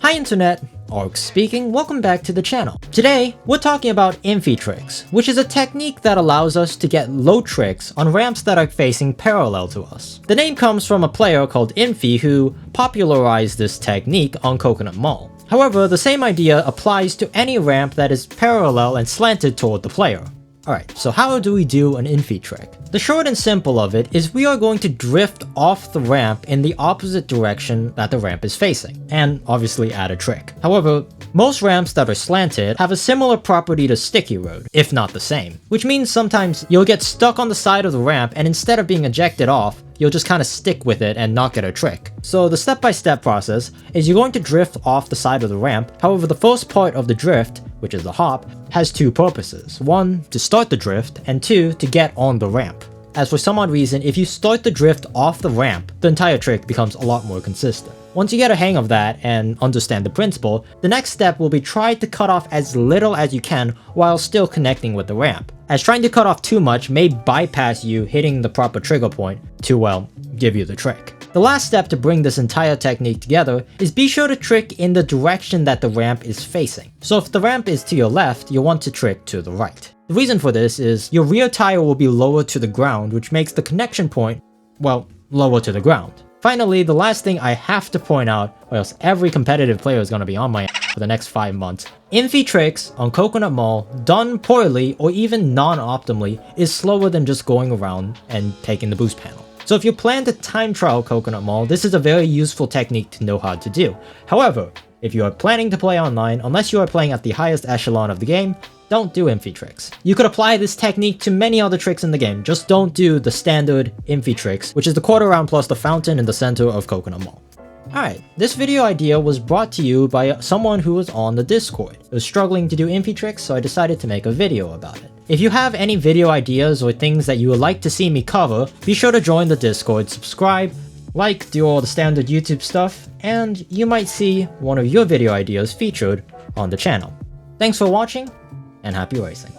Hi Internet, Arc speaking, welcome back to the channel. Today, we're talking about Infi tricks, which is a technique that allows us to get low tricks on ramps that are facing parallel to us. The name comes from a player called Infi who popularized this technique on Coconut Mall. However, the same idea applies to any ramp that is parallel and slanted toward the player. Alright, so how do we do an Infi trick? The short and simple of it is we are going to drift off the ramp in the opposite direction that the ramp is facing, and obviously add a trick. However, most ramps that are slanted have a similar property to sticky road, if not the same, which means sometimes you'll get stuck on the side of the ramp and instead of being ejected off, you'll just kind of stick with it and not get a trick. So the step-by-step process is you're going to drift off the side of the ramp. However, the first part of the drift, which is the hop, has two purposes. One, to start the drift, and two, to get on the ramp. As for some odd reason, if you start the drift off the ramp, the entire trick becomes a lot more consistent. Once you get a hang of that and understand the principle, the next step will be try to cut off as little as you can while still connecting with the ramp, as trying to cut off too much may bypass you hitting the proper trigger point to, well, give you the trick. The last step to bring this entire technique together is be sure to trick in the direction that the ramp is facing. So if the ramp is to your left, you'll want to trick to the right. The reason for this is your rear tire will be lower to the ground, which makes the connection point, well, lower to the ground. Finally, the last thing I have to point out, or else every competitive player is going to be on my ass for the next 5 months. Infi tricks on Coconut Mall, done poorly or even non-optimally, is slower than just going around and taking the boost panel. So if you plan to time trial Coconut Mall, this is a very useful technique to know how to do. However, if you are planning to play online, unless you are playing at the highest echelon of the game, don't do Infi tricks. You could apply this technique to many other tricks in the game, just don't do the standard Infi tricks, which is the quarter round plus the fountain in the center of Coconut Mall. Alright, this video idea was brought to you by someone who was on the Discord. I was struggling to do Infi tricks, so I decided to make a video about it. If you have any video ideas or things that you would like to see me cover, be sure to join the Discord, subscribe, like, do all the standard YouTube stuff, and you might see one of your video ideas featured on the channel. Thanks for watching, and happy racing.